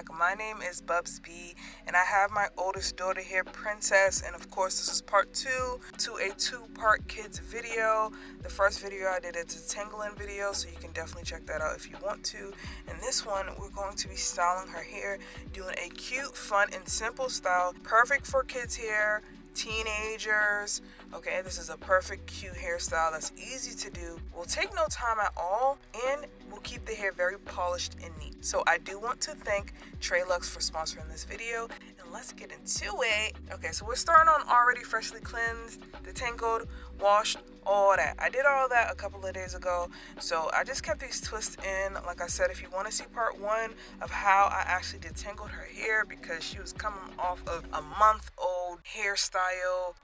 back. My name is BRAID, and I have my oldest daughter here, Princess, and of course this is part 2 to a 2-part kids video. The first video I did a detangling video, so you can definitely check that out if you want to. In this one, we're going to be styling her hair, doing a cute, fun, and simple style, perfect for kids' hair, teenagers. Okay, this is a perfect cute hairstyle that's easy to do, will take no time at all, and will keep the hair very polished and neat. So I do want to thank Treluxe for sponsoring this video, and let's get into it. Okay, so we're starting on already freshly cleansed, detangled, washed, all that. I did all that a couple of days ago, so I just kept these twists in. Like I said, if you want to see part 1 of how I actually detangled her hair, because she was coming off of a month-old hairstyle,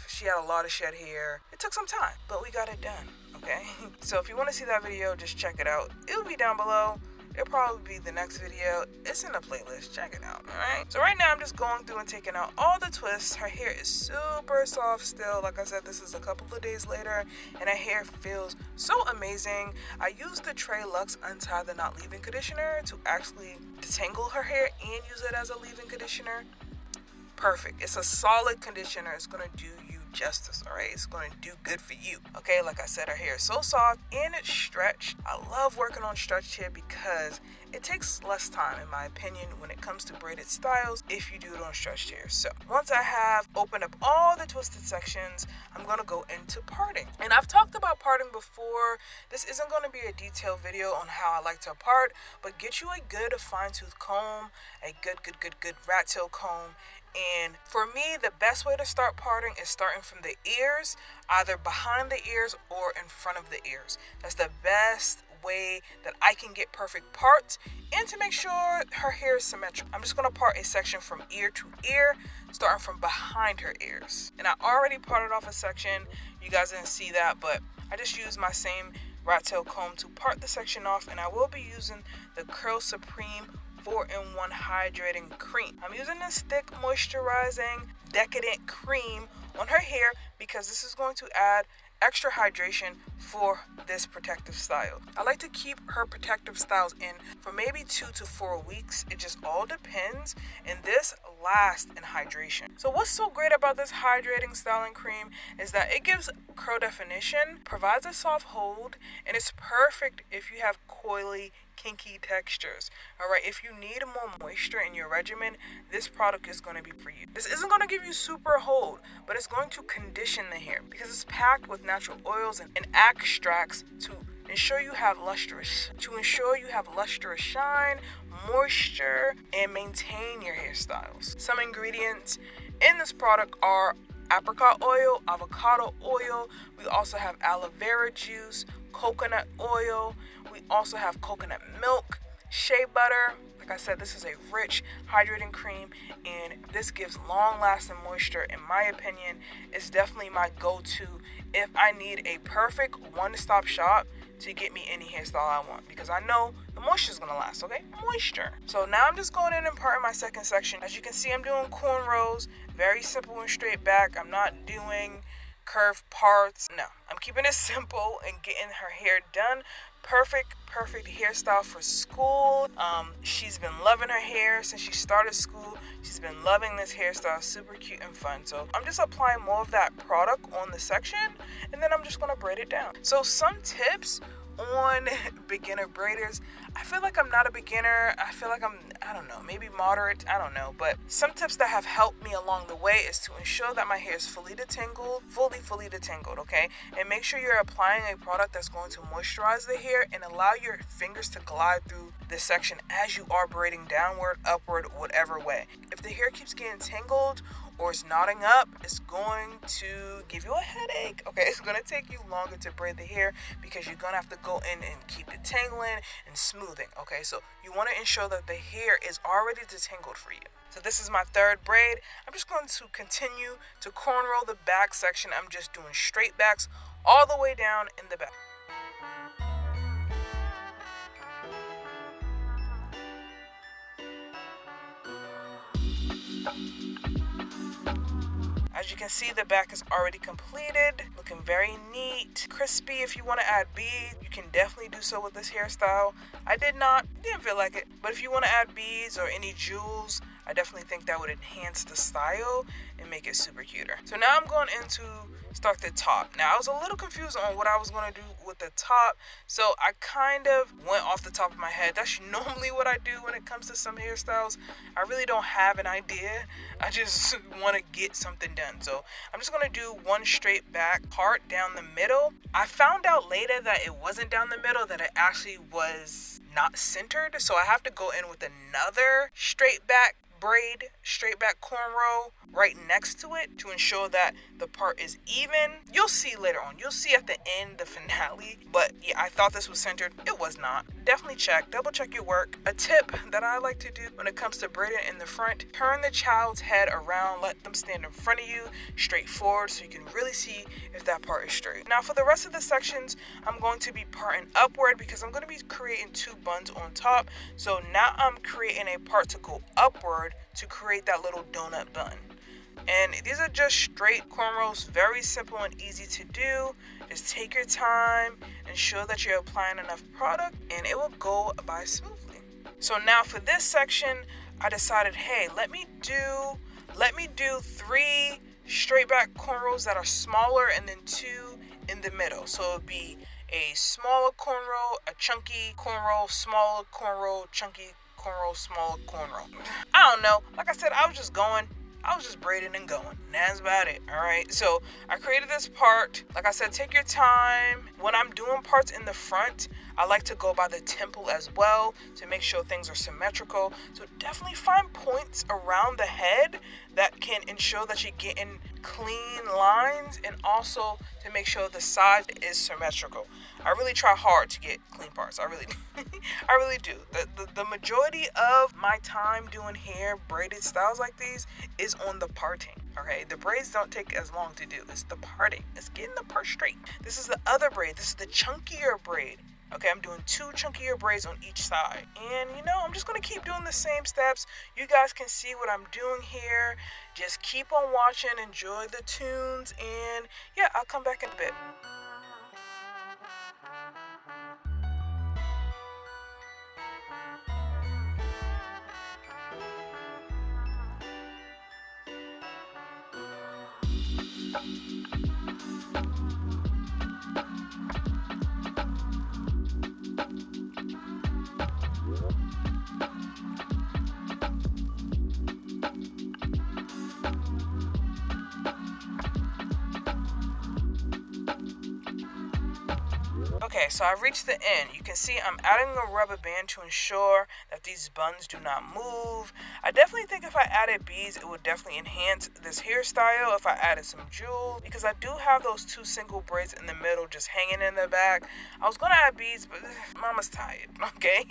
she had a lot of shed hair. It took some time, but we got it done, okay? So if you want to see that video, just check it out. It'll be down below. It'll probably be the next video. It's in the playlist. Check it out, alright? So right now I'm just going through and taking out all the twists. Her hair is super soft still. Like I said, this is a couple of days later, and her hair feels so amazing. I used the Treluxe Untie the Not Leave-In conditioner to actually detangle her hair and use it as a leave-in conditioner. Perfect. It's a solid conditioner. It's going to do you justice, all right? It's going to do good for you, okay? Like I said, her hair is so soft and it's stretched. I love working on stretched hair because it takes less time, in my opinion, when it comes to braided styles if you do it on stretched hair. So once I have opened up all the twisted sections, I'm going to go into parting. And I've talked about parting before. This isn't going to be a detailed video on how I like to part, but get you a good fine-tooth comb, a good rat tail comb. And for me, the best way to start parting is starting from the ears, either behind the ears or in front of the ears. That's the best way that I can get perfect parts and to make sure her hair is symmetrical. I'm just going to part a section from ear to ear, starting from behind her ears. And I already parted off a section. You guys didn't see that, but I just used my same rat tail comb to part the section off, and I will be using the Curl Supreme 4-in-1 hydrating cream. I'm using this thick moisturizing decadent cream on her hair because this is going to add extra hydration for this protective style. I like to keep her protective styles in for maybe 2 to 4 weeks. It just all depends, and this lasts in hydration. So what's so great about this hydrating styling cream is that it gives curl definition, provides a soft hold, and it's perfect if you have coily, kinky textures. Alright, if you need more moisture in your regimen, this product is going to be for you. This isn't going to give you super hold, but it's going to condition the hair because it's packed with natural oils and extracts to ensure you have lustrous shine, moisture, and maintain your hairstyles. Some ingredients in this product are apricot oil, avocado oil. We also have aloe vera juice, coconut oil. We also have coconut milk, shea butter. Like I said, this is a rich hydrating cream, and this gives long-lasting moisture. In my opinion, it's definitely my go-to if I need a perfect one-stop shop to get me any hairstyle I want, because I know the moisture is going to last, okay? Moisture. So now I'm just going in and parting my second section. As you can see, I'm doing cornrows, very simple and straight back. I'm not doing curved parts. No, I'm keeping it simple and getting her hair done. Perfect hairstyle for school. She's been loving her hair since she started school. She's been loving this hairstyle. Super cute and fun. So I'm just applying more of that product on the section, and then I'm just going to braid it down. So some tips on beginner braiders. I feel like I'm not a beginner. I feel like I don't know, maybe moderate. I don't know. But some tips that have helped me along the way is to ensure that my hair is fully detangled, fully detangled, okay? And make sure you're applying a product that's going to moisturize the hair and allow your fingers to glide through this section as you are braiding downward, upward, whatever way. If the hair keeps getting tangled or it's knotting up, it's going to give you a headache. Okay, it's going to take you longer to braid the hair because you're going to have to go in and keep detangling and smoothing. Okay, so you want to ensure that the hair is already detangled for you. So this is my third braid. I'm just going to continue to cornrow the back section. I'm just doing straight backs all the way down in the back. As you can see, the back is already completed, looking very neat, crispy. If you want to add beads, you can definitely do so with this hairstyle. I didn't feel like it, but if you want to add beads or any jewels, I definitely think that would enhance the style and make it super cuter. So now I'm going into start the top. Now I was a little confused on what I was going to do with the top, so I kind of went off the top of my head. That's normally what I do when it comes to some hairstyles. I really don't have an idea. I just want to get something done. So I'm just going to do one straight back part down the middle. I found out later that it wasn't down the middle, that it actually was not centered. So I have to go in with another straight back braid, straight back cornrow right next to it to ensure that the part is even. You'll see later on. You'll see at the end, the finale. But yeah, I thought this was centered. It was not. Definitely check. Double check your work. A tip that I like to do when it comes to braiding in the front, turn the child's head around. Let them stand in front of you, straight forward, so you can really see if that part is straight. Now for the rest of the sections, I'm going to be parting upward because I'm going to be creating two buns on top. So now I'm creating a part to go upward to create that little donut bun. And these are just straight cornrows, very simple and easy to do. Just take your time, ensure that you're applying enough product, and it will go by smoothly. So now for this section, I decided, hey, let me do 3 straight back cornrows that are smaller and then 2 in the middle. So it would be a smaller cornrow, a chunky cornrow, smaller cornrow, chunky cornrow, smaller cornrow. I don't know. Like I said, I was just braiding and going. And that's about it. Alright. So I created this part. Like I said, take your time. When I'm doing parts in the front, I like to go by the temple as well to make sure things are symmetrical. So definitely find points around the head that can ensure that you're getting clean lines, and also to make sure the size is symmetrical. I really try hard to get clean parts. I really do. The majority of my time doing hair braided styles like these is on the parting. Okay, the braids don't take as long to do. It's the parting. It's getting the part straight. This is the other braid. This is the chunkier braid. Okay, I'm doing 2 chunkier braids on each side. And, I'm just going to keep doing the same steps. You guys can see what I'm doing here. Just keep on watching, enjoy the tunes, and yeah, I'll come back in a bit. Okay, so I've reached the end. You can see I'm adding a rubber band to ensure that these buns do not move. I definitely think if I added beads, it would definitely enhance this hairstyle if I added some jewels, because I do have those 2 single braids in the middle just hanging in the back. I was going to add beads, but mama's tired, okay?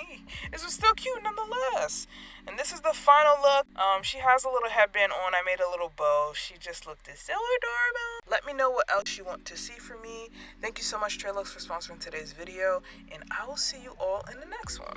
This was still cute nonetheless. And this is the final look. She has a little headband on. I made a little bow. She just looked so adorable. Let me know what else you want to see from me. Thank you so much, Treluxe, for sponsoring today's video, and I will see you all in the next one.